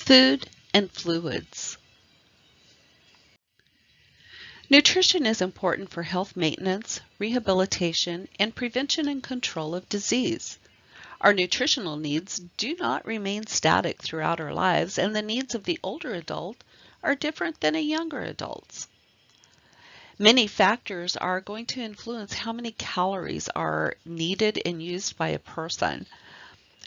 Food and fluids. Nutrition is important for health maintenance, rehabilitation, and prevention and control of disease. Our nutritional needs do not remain static throughout our lives, and the needs of the older adult are different than a younger adult's. Many factors are going to influence how many calories are needed and used by a person.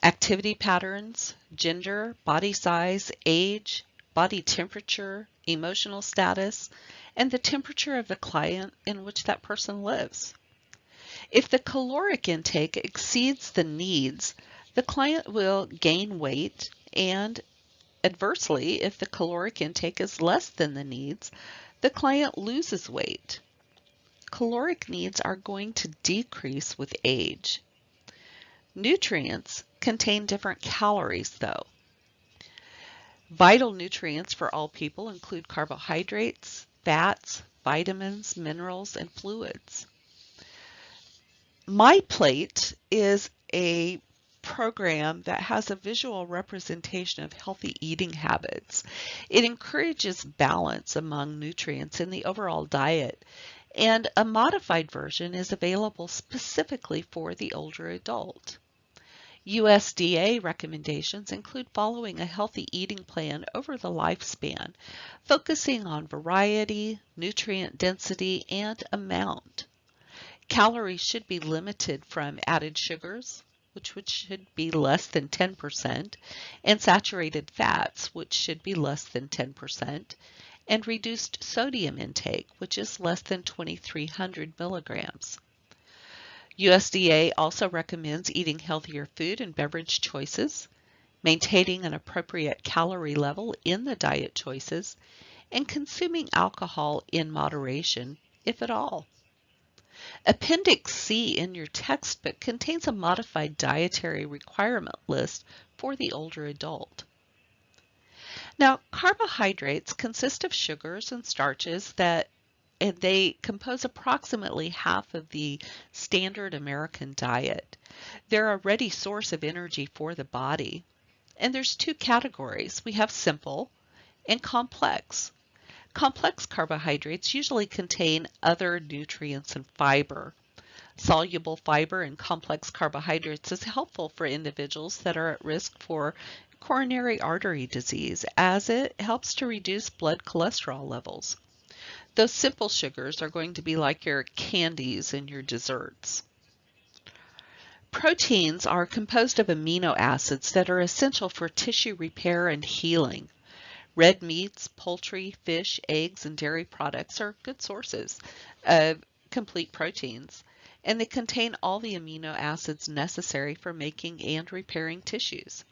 Activity patterns, gender, body size, age, body temperature, emotional status, and the temperature of the climate in which that person lives. If the caloric intake exceeds the needs, the client will gain weight, and adversely, if the caloric intake is less than the needs, the client loses weight. Caloric needs are going to decrease with age. Nutrients contain different calories, though. Vital nutrients for all people include carbohydrates, fats, vitamins, minerals, and fluids. My Plate is a program that has a visual representation of healthy eating habits. It encourages balance among nutrients in the overall diet, and a modified version is available specifically for the older adult. USDA recommendations include following a healthy eating plan over the lifespan, focusing on variety, nutrient density, and amount. Calories should be limited from added sugars, which should be less than 10%, and saturated fats, which should be less than 10%, and reduced sodium intake, which is less than 2,300 milligrams. USDA also recommends eating healthier food and beverage choices, maintaining an appropriate calorie level in the diet choices, and consuming alcohol in moderation, if at all. Appendix C in your textbook contains a modified dietary requirement list for the older adult. Now, carbohydrates consist of sugars and starches and they compose approximately half of the standard American diet. They're a ready source of energy for the body. And there's two categories. We have simple and complex. Complex carbohydrates usually contain other nutrients and fiber. Soluble fiber in complex carbohydrates is helpful for individuals that are at risk for coronary artery disease, as it helps to reduce blood cholesterol levels. Those simple sugars are going to be like your candies and your desserts. Proteins are composed of amino acids that are essential for tissue repair and healing. Red meats, poultry, fish, eggs, and dairy products are good sources of complete proteins, and they contain all the amino acids necessary for making and repairing tissues.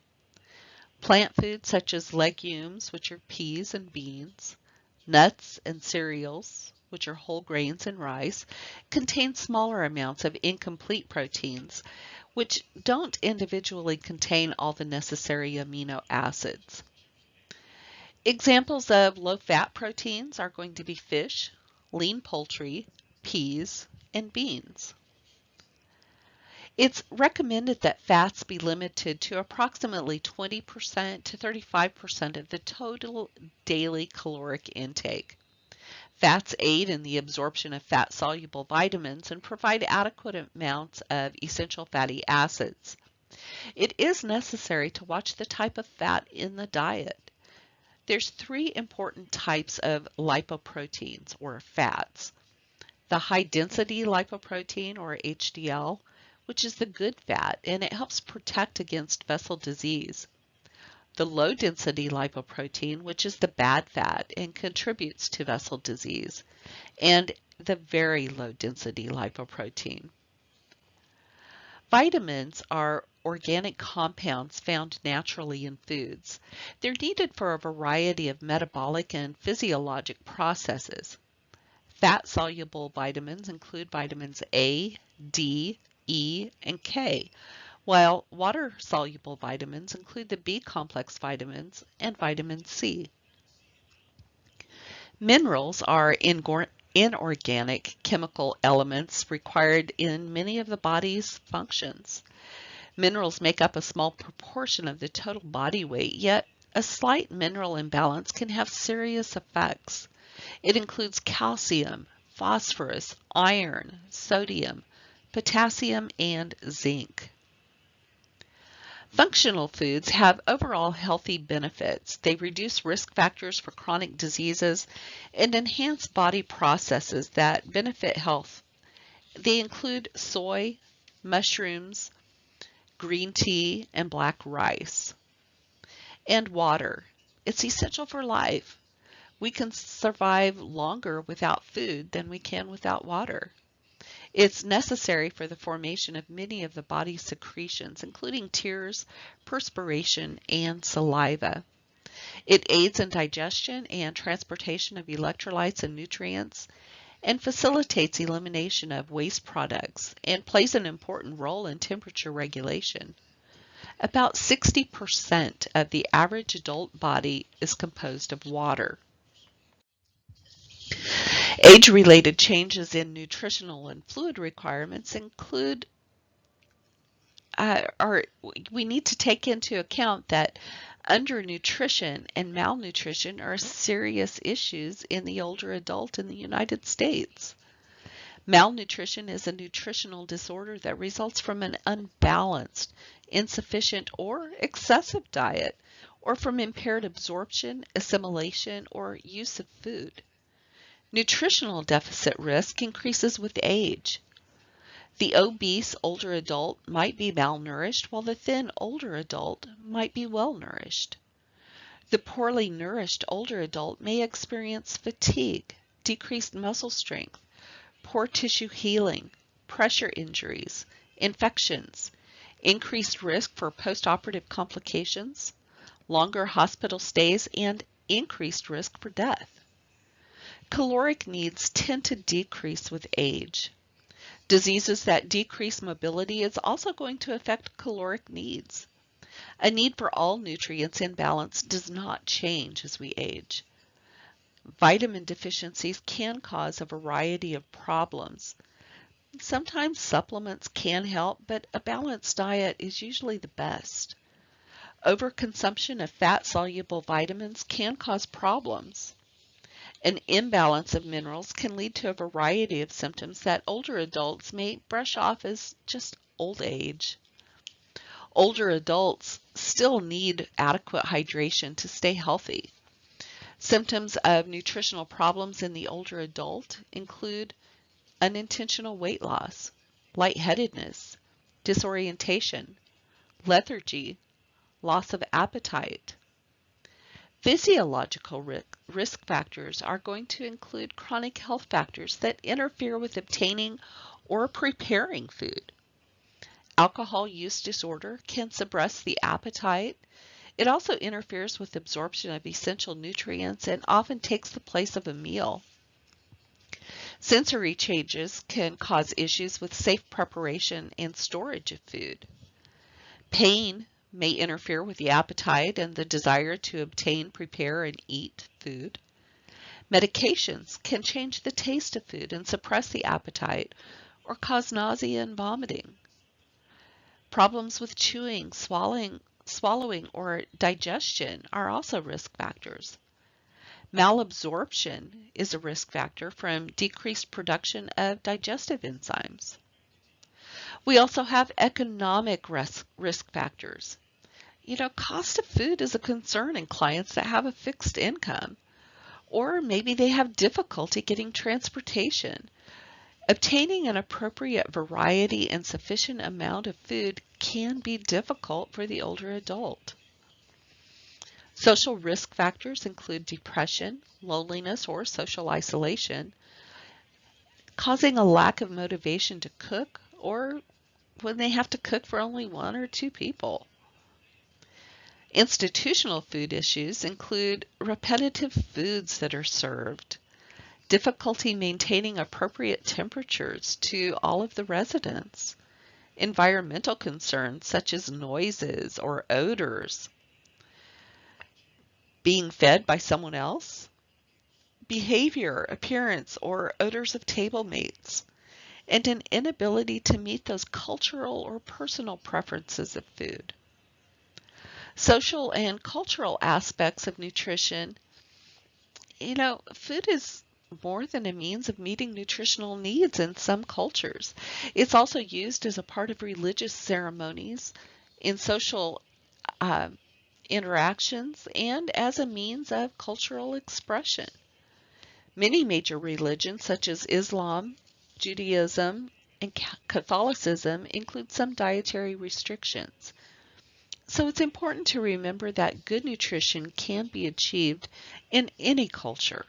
Plant foods such as legumes, which are peas and beans, nuts and cereals, which are whole grains and rice, contain smaller amounts of incomplete proteins, which don't individually contain all the necessary amino acids. Examples of low-fat proteins are going to be fish, lean poultry, peas, and beans. It's recommended that fats be limited to approximately 20% to 35% of the total daily caloric intake. Fats aid in the absorption of fat-soluble vitamins and provide adequate amounts of essential fatty acids. It is necessary to watch the type of fat in the diet. There's three important types of lipoproteins or fats. The high-density lipoprotein or HDL, which is the good fat, and it helps protect against vessel disease. The low-density lipoprotein, which is the bad fat and contributes to vessel disease, and the very low-density lipoprotein. Vitamins are organic compounds found naturally in foods. They're needed for a variety of metabolic and physiologic processes. Fat-soluble vitamins include vitamins A, D, E, and K, while water-soluble vitamins include the B-complex vitamins and vitamin C. Minerals are inorganic chemical elements required in many of the body's functions. Minerals make up a small proportion of the total body weight, yet A slight mineral imbalance can have serious effects. It includes calcium, phosphorus, iron, sodium, potassium, and zinc. Functional foods have overall healthy benefits. They reduce risk factors for chronic diseases and enhance body processes that benefit health. They include soy, mushrooms, green tea, and black rice. And water. It's essential for life. We can survive longer without food than we can without water. It's necessary for the formation of many of the body's secretions, including tears, perspiration, and saliva. It aids in digestion and transportation of electrolytes and nutrients, and facilitates elimination of waste products, and plays an important role in temperature regulation. About 60% of the average adult body is composed of water. Age-related changes in nutritional and fluid requirements include we need to take into account that undernutrition and malnutrition are serious issues in the older adult in the United States. Malnutrition is a nutritional disorder that results from an unbalanced, insufficient, or excessive diet, or from impaired absorption, assimilation, or use of food. Nutritional deficit risk increases with age. The obese older adult might be malnourished, while the thin older adult might be well nourished. The poorly nourished older adult may experience fatigue, decreased muscle strength, poor tissue healing, pressure injuries, infections, increased risk for postoperative complications, longer hospital stays, and increased risk for death. Caloric needs tend to decrease with age. Diseases that decrease mobility is also going to affect caloric needs. A need for all nutrients in balance does not change as we age. Vitamin deficiencies can cause a variety of problems. Sometimes supplements can help, but a balanced diet is usually the best. Overconsumption of fat-soluble vitamins can cause problems. An imbalance of minerals can lead to a variety of symptoms that older adults may brush off as just old age. Older adults still need adequate hydration to stay healthy. Symptoms of nutritional problems in the older adult include unintentional weight loss, lightheadedness, disorientation, lethargy, loss of appetite. Physiological risk factors are going to include chronic health factors that interfere with obtaining or preparing food. Alcohol use disorder can suppress the appetite. It also interferes with absorption of essential nutrients and often takes the place of a meal. Sensory changes can cause issues with safe preparation and storage of food. Pain may interfere with the appetite and the desire to obtain, prepare, and eat food. Medications can change the taste of food and suppress the appetite or cause nausea and vomiting. Problems with chewing, swallowing, or digestion are also risk factors. Malabsorption is a risk factor from decreased production of digestive enzymes. We also have economic risk factors. Cost of food is a concern in clients that have a fixed income, or maybe they have difficulty getting transportation. Obtaining an appropriate variety and sufficient amount of food can be difficult for the older adult. Social risk factors include depression, loneliness, or social isolation, causing a lack of motivation to cook, or when they have to cook for only one or two people. Institutional food issues include repetitive foods that are served, difficulty maintaining appropriate temperatures to all of the residents, environmental concerns such as noises or odors, being fed by someone else, behavior, appearance, or odors of table mates, and an inability to meet those cultural or personal preferences of food. Social and cultural aspects of nutrition. Food is more than a means of meeting nutritional needs in some cultures. It's also used as a part of religious ceremonies, in social uh, interactions, and as a means of cultural expression. Many major religions, such as Islam, Judaism, and Catholicism, include some dietary restrictions. So it's important to remember that good nutrition can be achieved in any culture.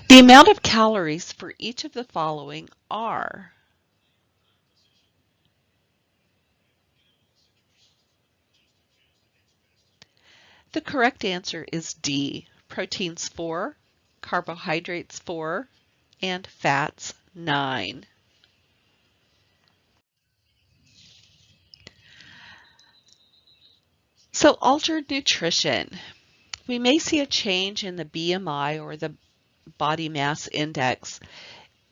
The amount of calories for each of the following are: the correct answer is D. Proteins 4, carbohydrates 4, and fats 9. So altered nutrition. We may see a change in the BMI, or the body mass index,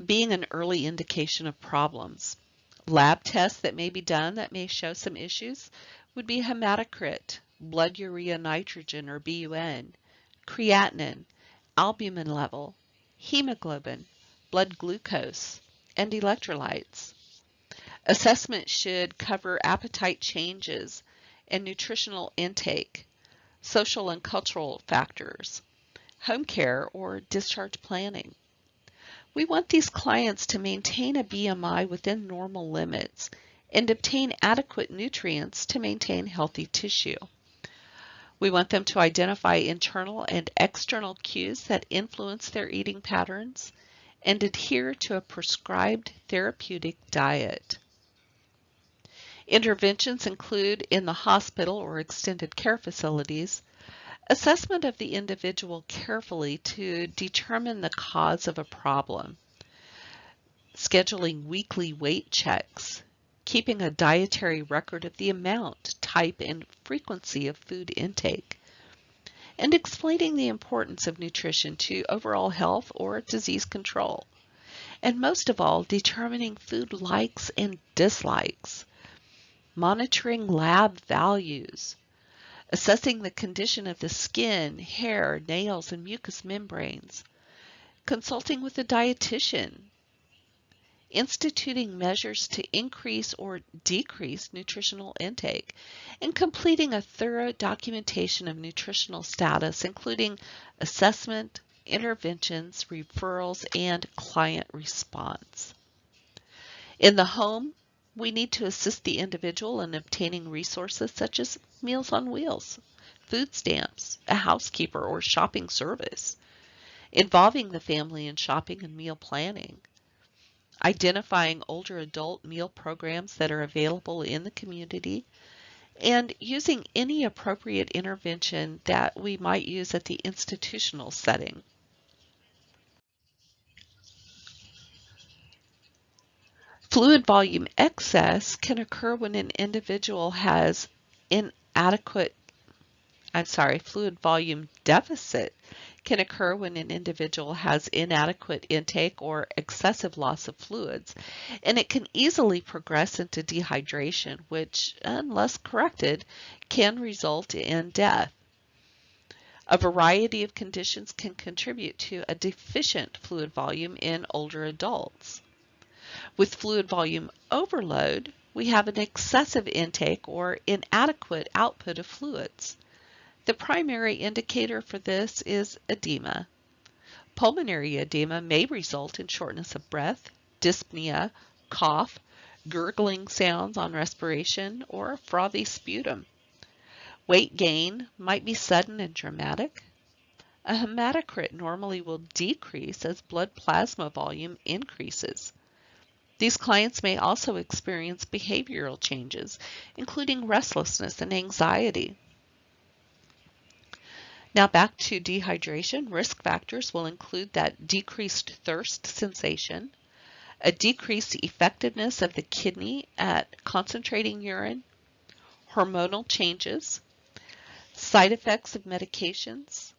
being an early indication of problems. Lab tests that may be done that may show some issues would be hematocrit, blood urea nitrogen or BUN, creatinine, albumin level, hemoglobin, blood glucose, and electrolytes. Assessment should cover appetite changes and nutritional intake, social and cultural factors, home care or discharge planning. We want these clients to maintain a BMI within normal limits and obtain adequate nutrients to maintain healthy tissue. We want them to identify internal and external cues that influence their eating patterns and adhere to a prescribed therapeutic diet. Interventions include, in the hospital or extended care facilities, assessment of the individual carefully to determine the cause of a problem, scheduling weekly weight checks, keeping a dietary record of the amount, type, and frequency of food intake, and explaining the importance of nutrition to overall health or disease control. And most of all, determining food likes and dislikes, monitoring lab values, assessing the condition of the skin, hair, nails, and mucous membranes, consulting with a dietitian, instituting measures to increase or decrease nutritional intake, and completing a thorough documentation of nutritional status, including assessment, interventions, referrals, and client response. In the home, we need to assist the individual in obtaining resources such as Meals on Wheels, food stamps, a housekeeper, or shopping service, involving the family in shopping and meal planning, identifying older adult meal programs that are available in the community, and using any appropriate intervention that we might use at the institutional setting. Fluid volume excess can occur when an individual has inadequate, fluid volume deficit can occur when an individual has inadequate intake or excessive loss of fluids, and it can easily progress into dehydration, which, unless corrected, can result in death. A variety of conditions can contribute to a deficient fluid volume in older adults. With fluid volume overload, we have an excessive intake or inadequate output of fluids. The primary indicator for this is edema. Pulmonary edema may result in shortness of breath, dyspnea, cough, gurgling sounds on respiration, or frothy sputum. Weight gain might be sudden and dramatic. A hematocrit normally will decrease as blood plasma volume increases. These clients may also experience behavioral changes, including restlessness and anxiety. Now back to dehydration. Risk factors will include that decreased thirst sensation, a decreased effectiveness of the kidney at concentrating urine, hormonal changes, side effects of medications,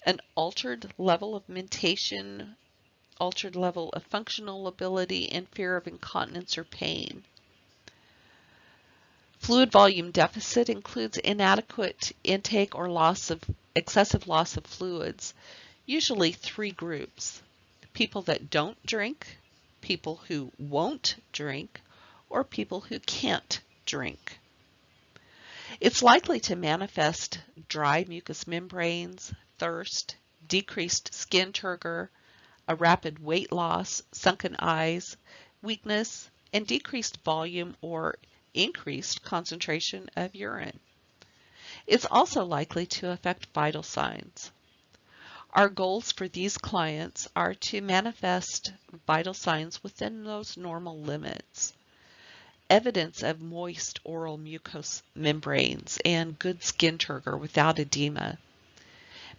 an altered level of mentation, altered level of functional ability, and fear of incontinence or pain. Fluid volume deficit includes inadequate intake or excessive loss of fluids, usually three groups: people that don't drink, people who won't drink, or people who can't drink. It's likely to manifest dry mucous membranes, thirst, decreased skin turgor, a rapid weight loss, sunken eyes, weakness, and decreased volume or increased concentration of urine. It's also likely to affect vital signs. Our goals for these clients are to manifest vital signs within those normal limits. Evidence of moist oral mucous membranes and good skin turgor without edema,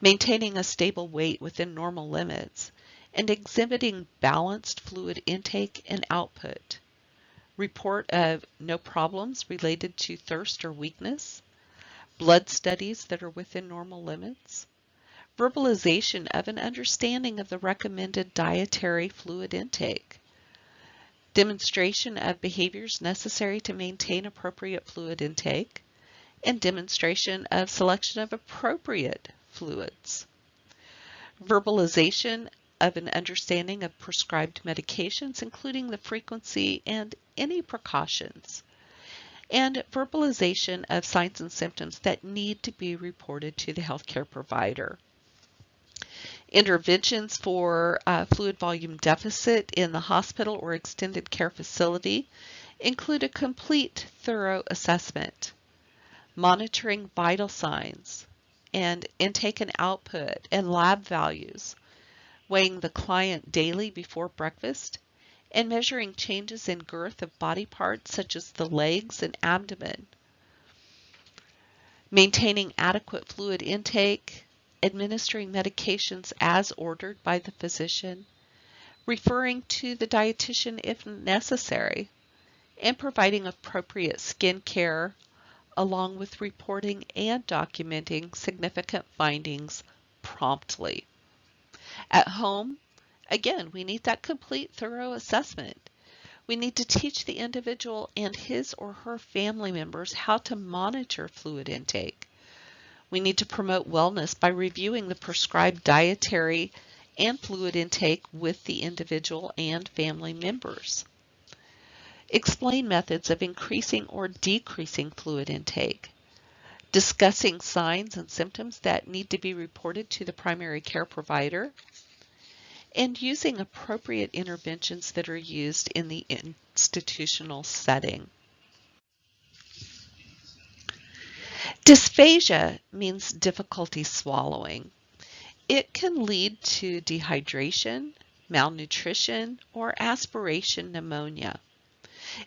maintaining a stable weight within normal limits, and exhibiting balanced fluid intake and output. Report of no problems related to thirst or weakness, blood studies that are within normal limits, verbalization of an understanding of the recommended dietary fluid intake, demonstration of behaviors necessary to maintain appropriate fluid intake, and demonstration of selection of appropriate fluids. Verbalization of an understanding of prescribed medications, including the frequency and any precautions, and verbalization of signs and symptoms that need to be reported to the healthcare provider. Interventions for fluid volume deficit in the hospital or extended care facility include a complete, thorough assessment, monitoring vital signs, and intake and output and lab values, weighing the client daily before breakfast, and measuring changes in girth of body parts such as the legs and abdomen, maintaining adequate fluid intake, administering medications as ordered by the physician, referring to the dietitian if necessary, and providing appropriate skin care, along with reporting and documenting significant findings promptly. At home, again, we need that complete, thorough assessment. We need to teach the individual and his or her family members how to monitor fluid intake. We need to promote wellness by reviewing the prescribed dietary and fluid intake with the individual and family members. Explain methods of increasing or decreasing fluid intake. Discussing signs and symptoms that need to be reported to the primary care provider. And using appropriate interventions that are used in the institutional setting. Dysphagia means difficulty swallowing. It can lead to dehydration, malnutrition, or aspiration pneumonia.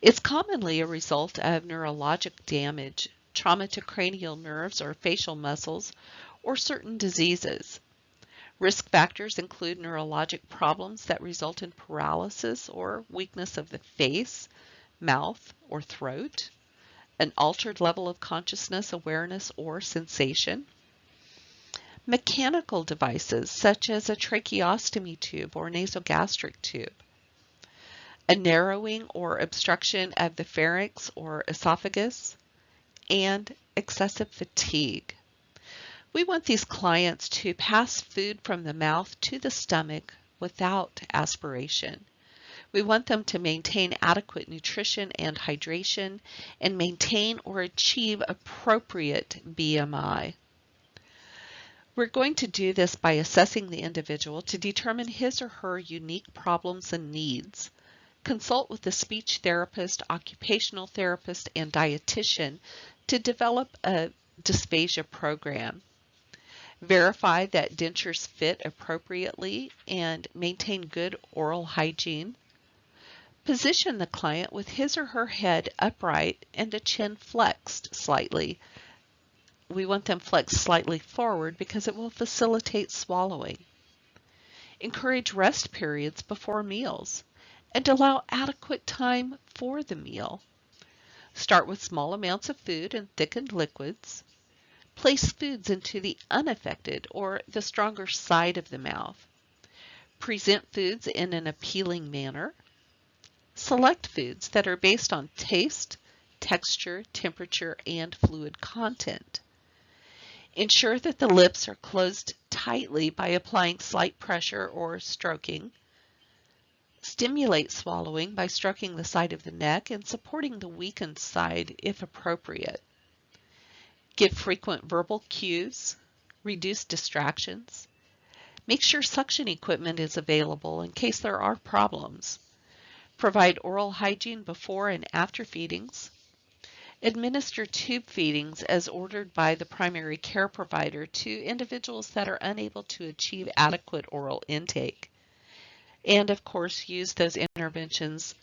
It's commonly a result of neurologic damage, trauma to cranial nerves or facial muscles, or certain diseases. Risk factors include neurologic problems that result in paralysis or weakness of the face, mouth, or throat, an altered level of consciousness, awareness, or sensation, mechanical devices such as a tracheostomy tube or nasogastric tube, a narrowing or obstruction of the pharynx or esophagus, and excessive fatigue. We want these clients to pass food from the mouth to the stomach without aspiration. We want them to maintain adequate nutrition and hydration and maintain or achieve appropriate BMI. We're going to do this by assessing the individual to determine his or her unique problems and needs. Consult with the speech therapist, occupational therapist, and dietitian to develop a dysphagia program. Verify that dentures fit appropriately and maintain good oral hygiene. Position the client with his or her head upright and a chin flexed slightly. We want them flexed slightly forward because it will facilitate swallowing. Encourage rest periods before meals and allow adequate time for the meal. Start with small amounts of food and thickened liquids. Place foods into the unaffected or the stronger side of the mouth. Present foods in an appealing manner. Select foods that are based on taste, texture, temperature, and fluid content. Ensure that the lips are closed tightly by applying slight pressure or stroking. Stimulate swallowing by stroking the side of the neck and supporting the weakened side if appropriate. Give frequent verbal cues. Reduce distractions. Make sure suction equipment is available in case there are problems. Provide oral hygiene before and after feedings. Administer tube feedings as ordered by the primary care provider to individuals that are unable to achieve adequate oral intake. And of course, use those interventions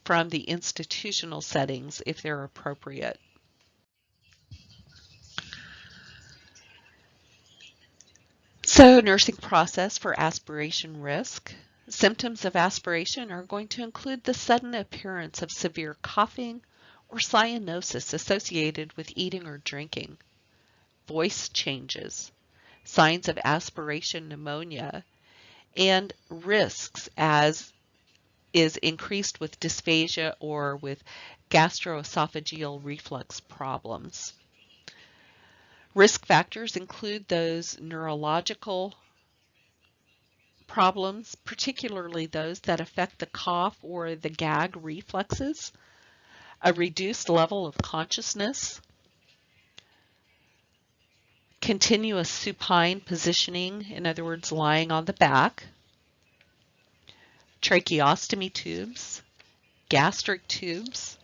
from the institutional settings if they're appropriate. So, nursing process for aspiration risk. Symptoms of aspiration are going to include the sudden appearance of severe coughing or cyanosis associated with eating or drinking, voice changes, signs of aspiration pneumonia, and risks as is increased with dysphagia or with gastroesophageal reflux problems. Risk factors include those neurological problems, particularly those that affect the cough or the gag reflexes, a reduced level of consciousness, continuous supine positioning, in other words, lying on the back, tracheostomy tubes, gastric tubes,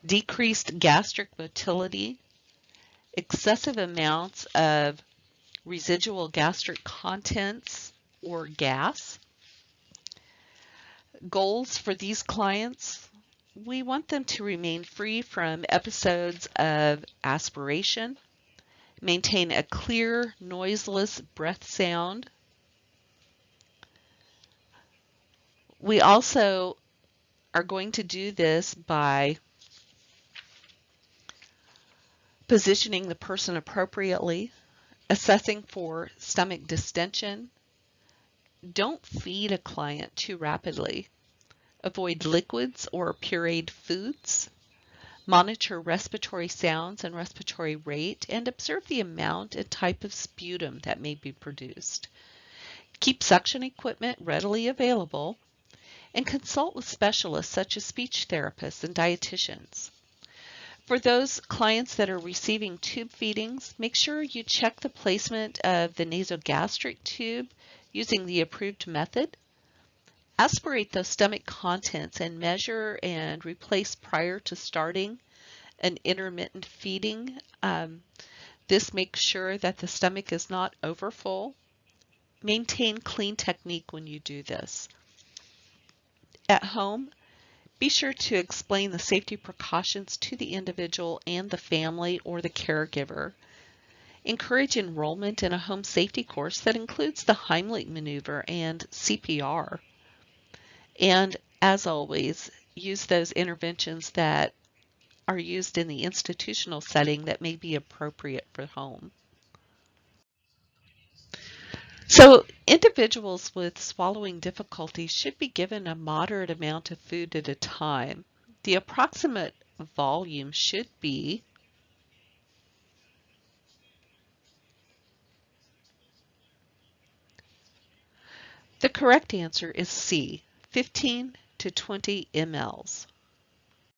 decreased gastric motility, excessive amounts of residual gastric contents or gas. Goals for these clients: we want them to remain free from episodes of aspiration, maintain a clear, noiseless breath sound. We also are going to do this by positioning the person appropriately, assessing for stomach distension. Don't feed a client too rapidly. Avoid liquids or pureed foods. Monitor respiratory sounds and respiratory rate, and observe the amount and type of sputum that may be produced. Keep suction equipment readily available, and consult with specialists such as speech therapists and dietitians. For those clients that are receiving tube feedings, make sure you check the placement of the nasogastric tube using the approved method. Aspirate those stomach contents and measure and replace prior to starting an intermittent feeding. This makes sure that the stomach is not overfull. Maintain clean technique when you do this. At home, be sure to explain the safety precautions to the individual and the family or the caregiver. Encourage enrollment in a home safety course that includes the Heimlich maneuver and CPR. And as always, use those interventions that are used in the institutional setting that may be appropriate for home. So individuals with swallowing difficulties should be given a moderate amount of food at a time. The approximate volume should be the correct answer is C, 15 to 20 mLs.